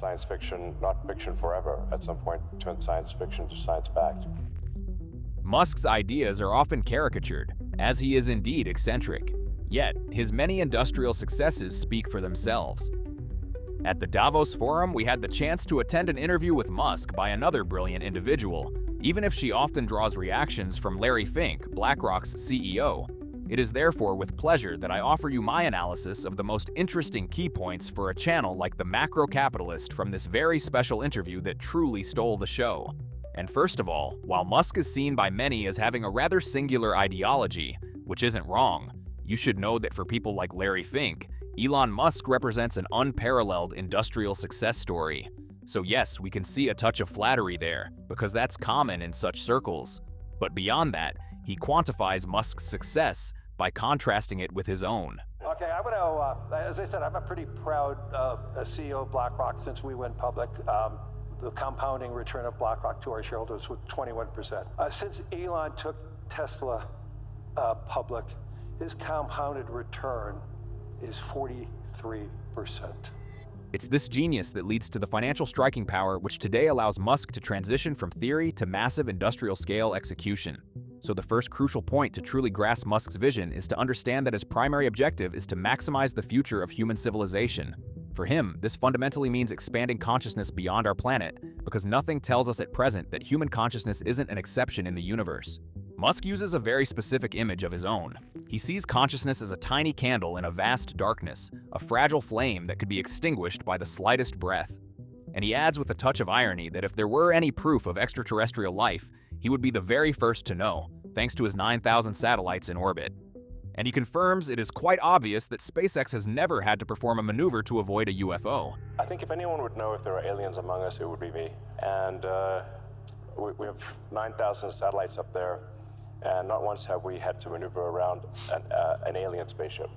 science fiction, not fiction forever, at some point turn science fiction to science fact. Musk's ideas are often caricatured, as he is indeed eccentric. Yet, his many industrial successes speak for themselves. At the Davos Forum, we had the chance to attend an interview with Musk by another brilliant individual, even if she often draws reactions from Larry Fink, BlackRock's CEO. It is therefore with pleasure that I offer you my analysis of the most interesting key points for a channel like the Macro Capitalist from this very special interview that truly stole the show. And first of all, while Musk is seen by many as having a rather singular ideology, which isn't wrong, you should know that for people like Larry Fink, Elon Musk represents an unparalleled industrial success story. So yes, we can see a touch of flattery there, because that's common in such circles. But beyond that, he quantifies Musk's success by contrasting it with his own. Okay, I'm going to, as I said, I'm a pretty proud CEO of BlackRock since we went public. The compounding return of BlackRock to our shareholders was 21%. Since Elon took Tesla public, his compounded return is 43%. It's this genius that leads to the financial striking power which today allows Musk to transition from theory to massive industrial scale execution. So the first crucial point to truly grasp Musk's vision is to understand that his primary objective is to maximize the future of human civilization. For him, this fundamentally means expanding consciousness beyond our planet, because nothing tells us at present that human consciousness isn't an exception in the universe. Musk uses a very specific image of his own. He sees consciousness as a tiny candle in a vast darkness, a fragile flame that could be extinguished by the slightest breath. And he adds with a touch of irony that if there were any proof of extraterrestrial life, he would be the very first to know, thanks to his 9,000 satellites in orbit. And he confirms it is quite obvious that SpaceX has never had to perform a maneuver to avoid a UFO. I think if anyone would know if there are aliens among us, it would be me. And we have 9,000 satellites up there, and not once have we had to maneuver around an alien spaceship.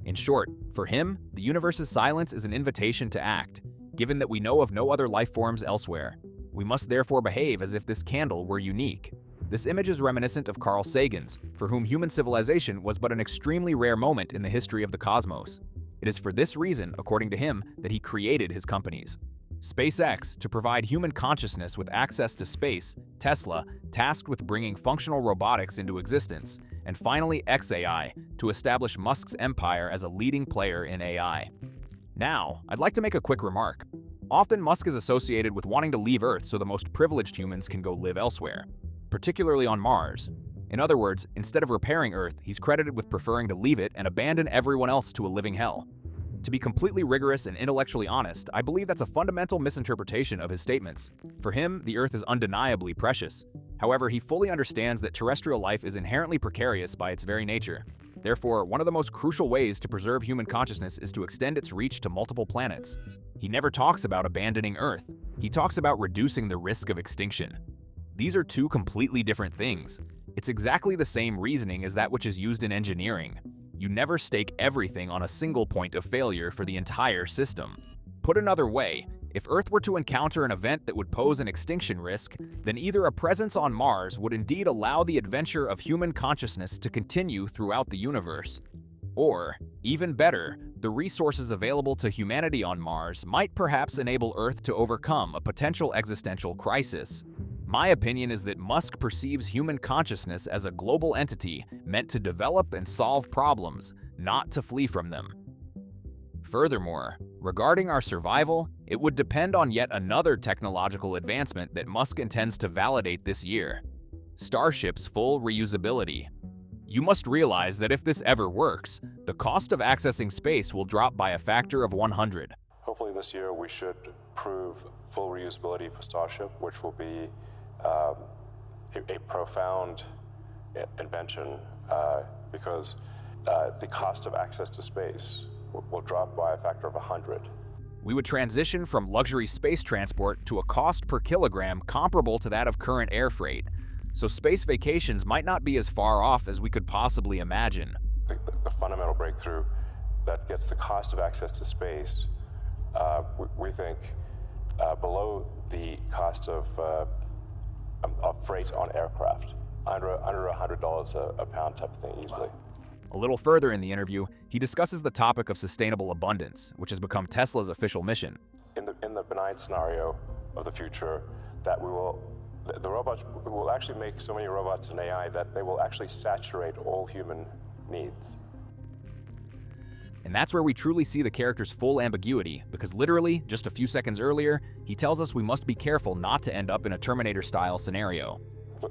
In short, for him, the universe's silence is an invitation to act, given that we know of no other life forms elsewhere. We must therefore behave as if this candle were unique. This image is reminiscent of Carl Sagan's, for whom human civilization was but an extremely rare moment in the history of the cosmos. It is for this reason, according to him, that he created his companies. SpaceX, to provide human consciousness with access to space, Tesla, tasked with bringing functional robotics into existence, and finally xAI, to establish Musk's empire as a leading player in AI. Now, I'd like to make a quick remark. Often Musk is associated with wanting to leave Earth so the most privileged humans can go live elsewhere, particularly on Mars. In other words, instead of repairing Earth, he's credited with preferring to leave it and abandon everyone else to a living hell. To be completely rigorous and intellectually honest, I believe that's a fundamental misinterpretation of his statements. For him, the Earth is undeniably precious. However, he fully understands that terrestrial life is inherently precarious by its very nature. Therefore, one of the most crucial ways to preserve human consciousness is to extend its reach to multiple planets. He never talks about abandoning Earth. He talks about reducing the risk of extinction. These are two completely different things. It's exactly the same reasoning as that which is used in engineering. You never stake everything on a single point of failure for the entire system. Put another way, if Earth were to encounter an event that would pose an extinction risk, then either a presence on Mars would indeed allow the adventure of human consciousness to continue throughout the universe. Or, even better, the resources available to humanity on Mars might perhaps enable Earth to overcome a potential existential crisis. My opinion is that Musk perceives human consciousness as a global entity meant to develop and solve problems, not to flee from them. Furthermore, regarding our survival, it would depend on yet another technological advancement that Musk intends to validate this year: Starship's full reusability. You must realize that if this ever works, the cost of accessing space will drop by a factor of 100. Hopefully this year we should prove full reusability for Starship, which will be a profound invention because the cost of access to space will drop by a factor of 100. We would transition from luxury space transport to a cost per kilogram comparable to that of current air freight, so space vacations might not be as far off as we could possibly imagine. The fundamental breakthrough that gets the cost of access to space, we think, below the cost of freight on aircraft, under $100 a pound type of thing easily. A little further in the interview, he discusses the topic of sustainable abundance, which has become Tesla's official mission. In the benign benign scenario of the future that the robots will actually make so many robots and AI that they will actually saturate all human needs. And that's where we truly see the character's full ambiguity, because literally, just a few seconds earlier, he tells us we must be careful not to end up in a Terminator-style scenario.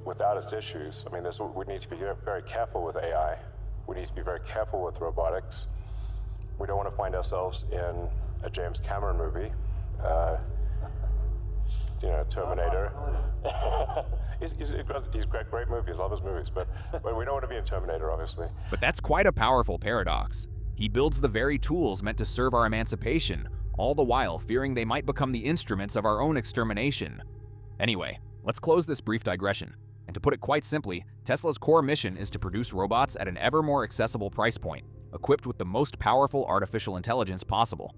Without its issues, I mean, we need to be very careful with AI. We need to be very careful with robotics. We don't want to find ourselves in a James Cameron movie, Terminator. He's great movies, love his movies, but we don't want to be in Terminator, obviously. But that's quite a powerful paradox. He builds the very tools meant to serve our emancipation, all the while fearing they might become the instruments of our own extermination. Anyway, let's close this brief digression. And to put it quite simply, Tesla's core mission is to produce robots at an ever more accessible price point, equipped with the most powerful artificial intelligence possible.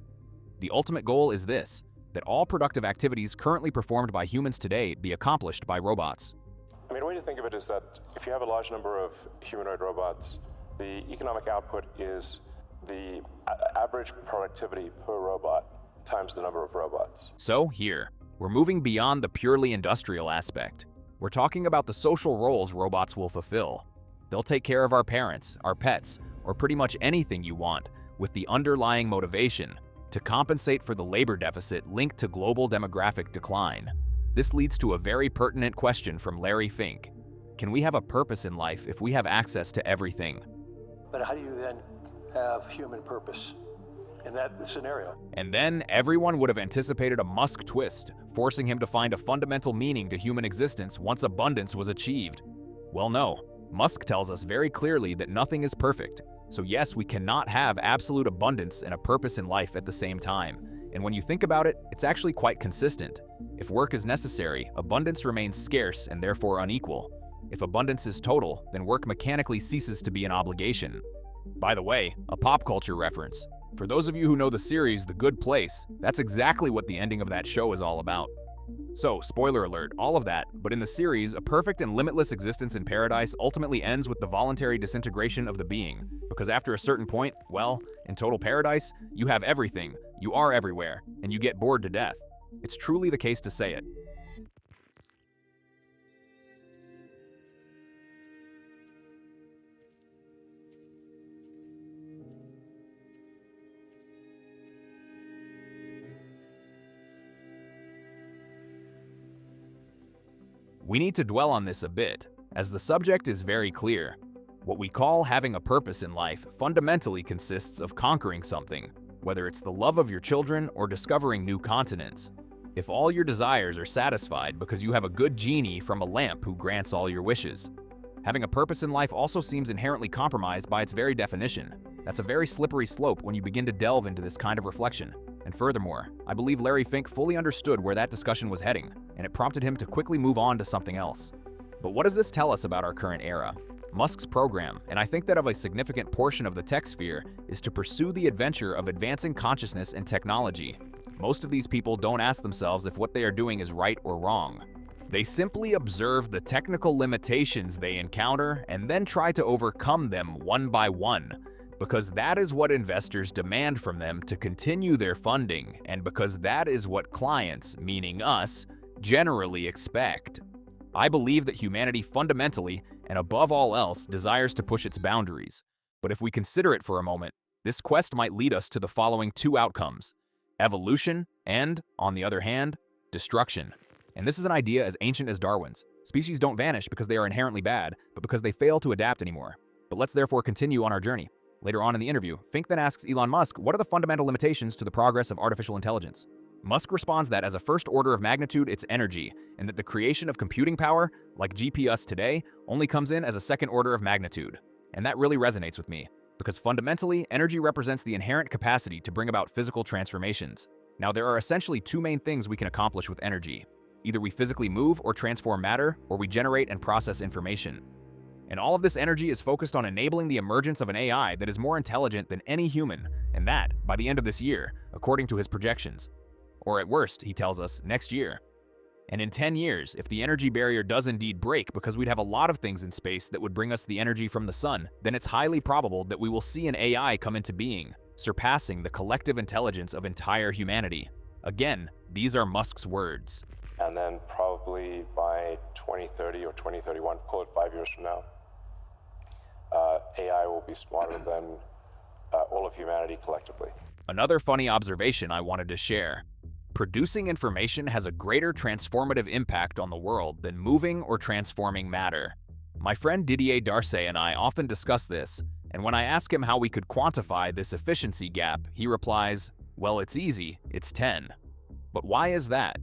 The ultimate goal is this: that all productive activities currently performed by humans today be accomplished by robots. I mean, the way to think of it is that if you have a large number of humanoid robots, the economic output is the average productivity per robot times the number of robots. So here, we're moving beyond the purely industrial aspect. We're talking about the social roles robots will fulfill. They'll take care of our parents, our pets, or pretty much anything you want, with the underlying motivation to compensate for the labor deficit linked to global demographic decline. This leads to a very pertinent question from Larry Fink. Can we have a purpose in life if we have access to everything? But how do you then have human purpose in that scenario? And then everyone would have anticipated a Musk twist, forcing him to find a fundamental meaning to human existence once abundance was achieved. Well, no. Musk tells us very clearly that nothing is perfect. So yes, we cannot have absolute abundance and a purpose in life at the same time. And when you think about it, it's actually quite consistent. If work is necessary, abundance remains scarce and therefore unequal. If abundance is total, then work mechanically ceases to be an obligation. By the way, a pop culture reference. For those of you who know the series The Good Place, that's exactly what the ending of that show is all about. So, spoiler alert, all of that, but in the series, a perfect and limitless existence in paradise ultimately ends with the voluntary disintegration of the being, because after a certain point, well, in total paradise, you have everything, you are everywhere, and you get bored to death. It's truly the case to say it. We need to dwell on this a bit, as the subject is very clear. What we call having a purpose in life fundamentally consists of conquering something, whether it's the love of your children or discovering new continents. If all your desires are satisfied because you have a good genie from a lamp who grants all your wishes. Having a purpose in life also seems inherently compromised by its very definition. That's a very slippery slope when you begin to delve into this kind of reflection. And furthermore, I believe Larry Fink fully understood where that discussion was heading, and it prompted him to quickly move on to something else. But what does this tell us about our current era? Musk's program, and I think that of a significant portion of the tech sphere, is to pursue the adventure of advancing consciousness and technology. Most of these people don't ask themselves if what they are doing is right or wrong. They simply observe the technical limitations they encounter and then try to overcome them one by one, because that is what investors demand from them to continue their funding, and because that is what clients, meaning us, generally expect. I believe that humanity fundamentally, and above all else, desires to push its boundaries. But if we consider it for a moment, this quest might lead us to the following two outcomes: evolution and, on the other hand, destruction. And this is an idea as ancient as Darwin's. Species don't vanish because they are inherently bad, but because they fail to adapt anymore. But let's therefore continue on our journey. Later on in the interview, Fink then asks Elon Musk what are the fundamental limitations to the progress of artificial intelligence. Musk responds that as a first order of magnitude, it's energy, and that the creation of computing power, like GPS today, only comes in as a second order of magnitude. And that really resonates with me, because fundamentally, energy represents the inherent capacity to bring about physical transformations. Now, there are essentially two main things we can accomplish with energy. Either we physically move or transform matter, or we generate and process information. And all of this energy is focused on enabling the emergence of an AI that is more intelligent than any human, and that, by the end of this year, according to his projections. Or at worst, he tells us, next year. And in 10 years, if the energy barrier does indeed break because we'd have a lot of things in space that would bring us the energy from the sun, then it's highly probable that we will see an AI come into being, surpassing the collective intelligence of entire humanity. Again, these are Musk's words. And then probably by 2030 or 2031, call it 5 years from now, AI will be smarter than all of humanity collectively. Another funny observation I wanted to share. Producing information has a greater transformative impact on the world than moving or transforming matter. My friend Didier Darcet and I often discuss this, and when I ask him how we could quantify this efficiency gap, he replies, "Well, it's easy, it's 10. But why is that?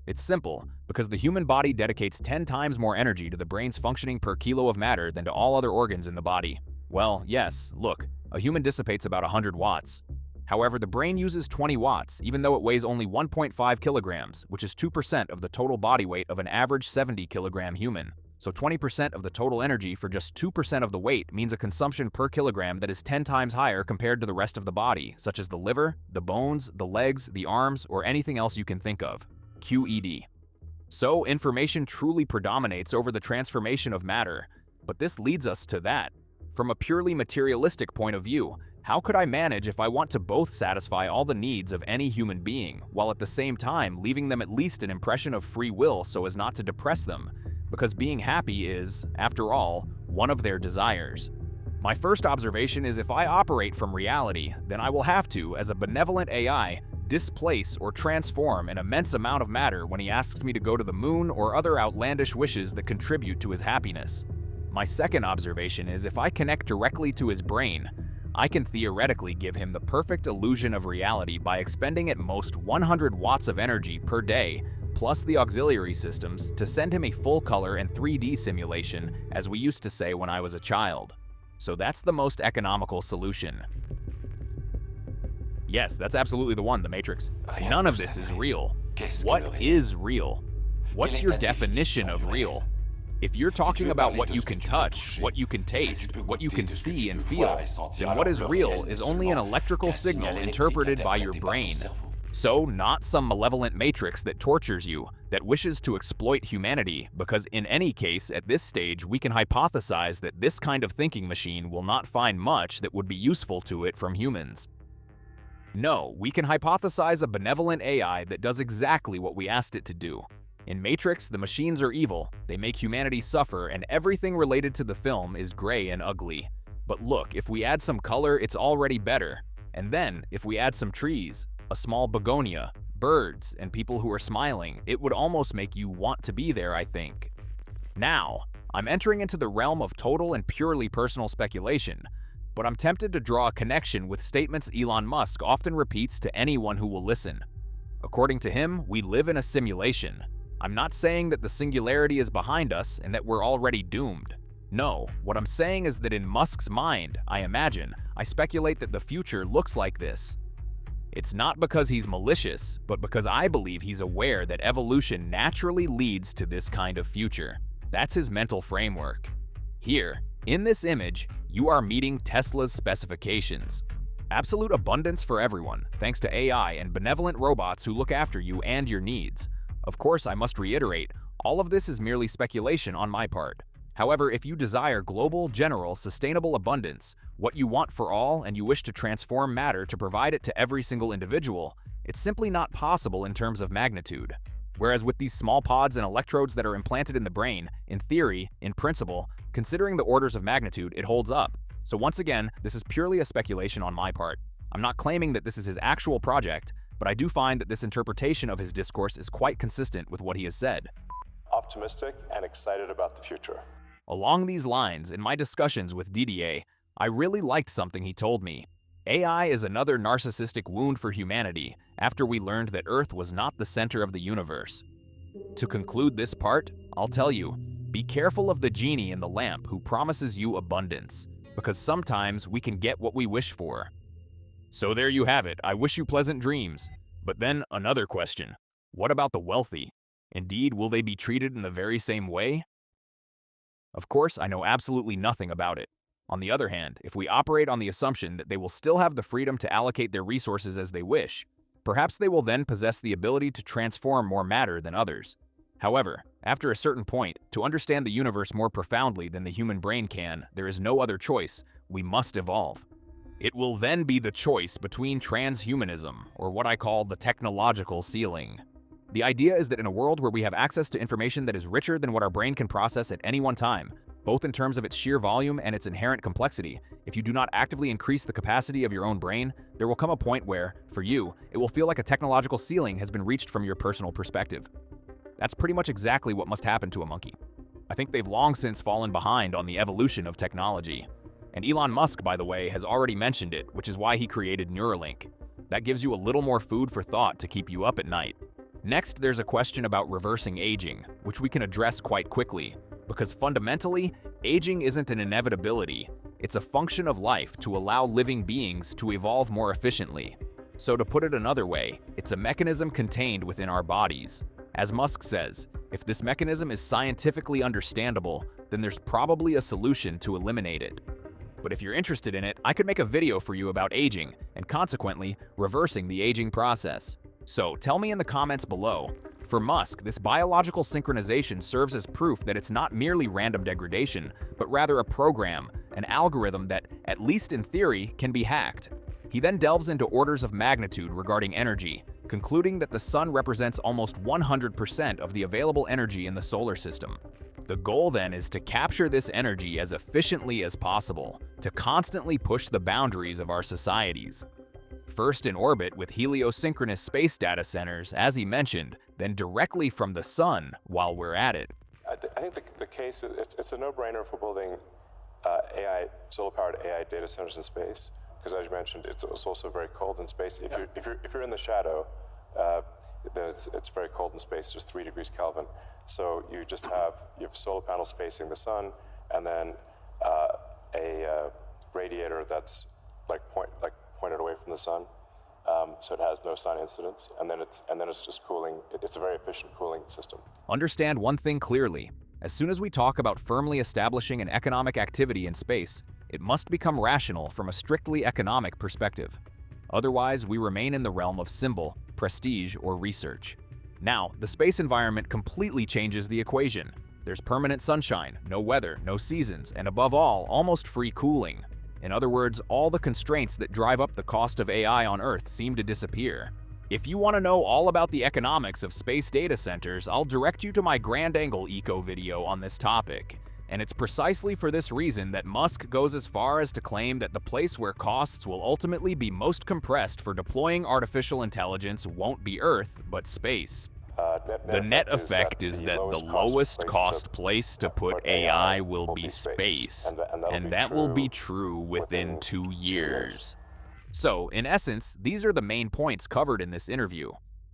It's simple, because the human body dedicates 10 times more energy to the brain's functioning per kilo of matter than to all other organs in the body. Well, yes, look, a human dissipates about 100 watts. However, the brain uses 20 watts, even though it weighs only 1.5 kilograms, which is 2% of the total body weight of an average 70-kilogram human. So 20% of the total energy for just 2% of the weight means a consumption per kilogram that is 10 times higher compared to the rest of the body, such as the liver, the bones, the legs, the arms, or anything else you can think of. QED. So information truly predominates over the transformation of matter. But this leads us to that. From a purely materialistic point of view, how could I manage if I want to both satisfy all the needs of any human being, while at the same time leaving them at least an impression of free will so as not to depress them? Because being happy is, after all, one of their desires. My first observation is if I operate from reality, then I will have to, as a benevolent AI, displace or transform an immense amount of matter when he asks me to go to the moon or other outlandish wishes that contribute to his happiness. My second observation is if I connect directly to his brain, I can theoretically give him the perfect illusion of reality by expending at most 100 watts of energy per day, plus the auxiliary systems, to send him a full-color and 3D simulation, as we used to say when I was a child. So that's the most economical solution. Yes, that's absolutely the one, the Matrix. None of this is real. What is real? What's your definition of real? If you're talking about what you can touch, what you can taste, what you can see and feel, then what is real is only an electrical signal interpreted by your brain. So, not some malevolent matrix that tortures you, that wishes to exploit humanity, because in any case, at this stage, we can hypothesize that this kind of thinking machine will not find much that would be useful to it from humans. No, we can hypothesize a benevolent AI that does exactly what we asked it to do. In Matrix, the machines are evil, they make humanity suffer, and everything related to the film is gray and ugly. But look, if we add some color, it's already better. And then, if we add some trees, a small begonia, birds, and people who are smiling, it would almost make you want to be there, I think. Now, I'm entering into the realm of total and purely personal speculation, but I'm tempted to draw a connection with statements Elon Musk often repeats to anyone who will listen. According to him, we live in a simulation. I'm not saying that the singularity is behind us and that we're already doomed. No, what I'm saying is that in Musk's mind, I speculate that the future looks like this. It's not because he's malicious, but because I believe he's aware that evolution naturally leads to this kind of future. That's his mental framework. Here, in this image, you are meeting Tesla's specifications. Absolute abundance for everyone, thanks to AI and benevolent robots who look after you and your needs. Of course, I must reiterate, all of this is merely speculation on my part. However, if you desire global, general, sustainable abundance, what you want for all, and you wish to transform matter to provide it to every single individual, it's simply not possible in terms of magnitude. Whereas with these small pods and electrodes that are implanted in the brain, in theory, in principle, considering the orders of magnitude, it holds up. So once again, this is purely a speculation on my part. I'm not claiming that this is his actual project, but I do find that this interpretation of his discourse is quite consistent with what he has said. Optimistic and excited about the future. Along these lines, in my discussions with Didier, I really liked something he told me. AI is another narcissistic wound for humanity after we learned that Earth was not the center of the universe. To conclude this part, I'll tell you, be careful of the genie in the lamp who promises you abundance, because sometimes we can get what we wish for. So there you have it, I wish you pleasant dreams. But then another question, what about the wealthy? Indeed, will they be treated in the very same way? Of course, I know absolutely nothing about it. On the other hand, if we operate on the assumption that they will still have the freedom to allocate their resources as they wish, perhaps they will then possess the ability to transform more matter than others. However, after a certain point, to understand the universe more profoundly than the human brain can, there is no other choice. We must evolve. It will then be the choice between transhumanism, or what I call the technological ceiling. The idea is that in a world where we have access to information that is richer than what our brain can process at any one time, both in terms of its sheer volume and its inherent complexity, if you do not actively increase the capacity of your own brain, there will come a point where, for you, it will feel like a technological ceiling has been reached from your personal perspective. That's pretty much exactly what must happen to a monkey. I think they've long since fallen behind on the evolution of technology. And Elon Musk, by the way, has already mentioned it, which is why he created Neuralink. That gives you a little more food for thought to keep you up at night. Next, there's a question about reversing aging, which we can address quite quickly, because fundamentally, aging isn't an inevitability. It's a function of life to allow living beings to evolve more efficiently. So to put it another way, it's a mechanism contained within our bodies. As Musk says, if this mechanism is scientifically understandable, then there's probably a solution to eliminate it. But if you're interested in it, I could make a video for you about aging, and consequently, reversing the aging process. So tell me in the comments below. For Musk, this biological synchronization serves as proof that it's not merely random degradation, but rather a program, an algorithm that, at least in theory, can be hacked. He then delves into orders of magnitude regarding energy, concluding that the sun represents almost 100% of the available energy in the solar system. The goal then is to capture this energy as efficiently as possible, to constantly push the boundaries of our societies. First in orbit with heliosynchronous space data centers, as he mentioned, then directly from the sun while we're at it. I think the case, it's a no-brainer for building solar-powered AI data centers in space, because as you mentioned, it's also very cold in space. If you're in the shadow, then it's very cold in space, just 3 degrees Kelvin. So you have solar panels facing the sun, and then a radiator that's pointed away from the sun, so it has no sun incidence, and then it's just cooling. It's a very efficient cooling system. Understand one thing clearly. As soon as we talk about firmly establishing an economic activity in space, it must become rational from a strictly economic perspective. Otherwise, we remain in the realm of symbol, prestige, or research. Now, the space environment completely changes the equation. There's permanent sunshine, no weather, no seasons, and above all, almost free cooling. In other words, all the constraints that drive up the cost of AI on Earth seem to disappear. If you want to know all about the economics of space data centers, I'll direct you to my Grand Angle Eco video on this topic. And it's precisely for this reason that Musk goes as far as to claim that the place where costs will ultimately be most compressed for deploying artificial intelligence won't be Earth, but space. The net effect is that the lowest cost place to put AI will be space, and that will be true within 2 years. So, in essence, these are the main points covered in this interview.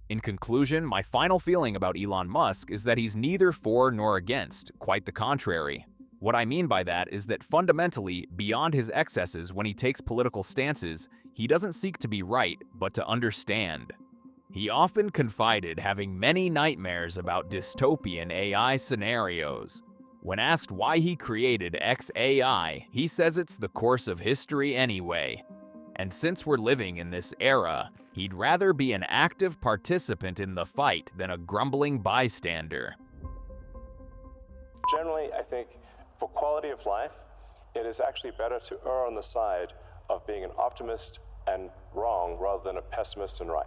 In conclusion, my final feeling about Elon Musk is that he's neither for nor against, quite the contrary. What I mean by that is that fundamentally, beyond his excesses when he takes political stances, he doesn't seek to be right, but to understand. He often confided having many nightmares about dystopian AI scenarios. When asked why he created XAI, he says it's the course of history anyway. And since we're living in this era, he'd rather be an active participant in the fight than a grumbling bystander. Generally, I think for quality of life, it is actually better to err on the side of being an optimist and wrong rather than a pessimist and right.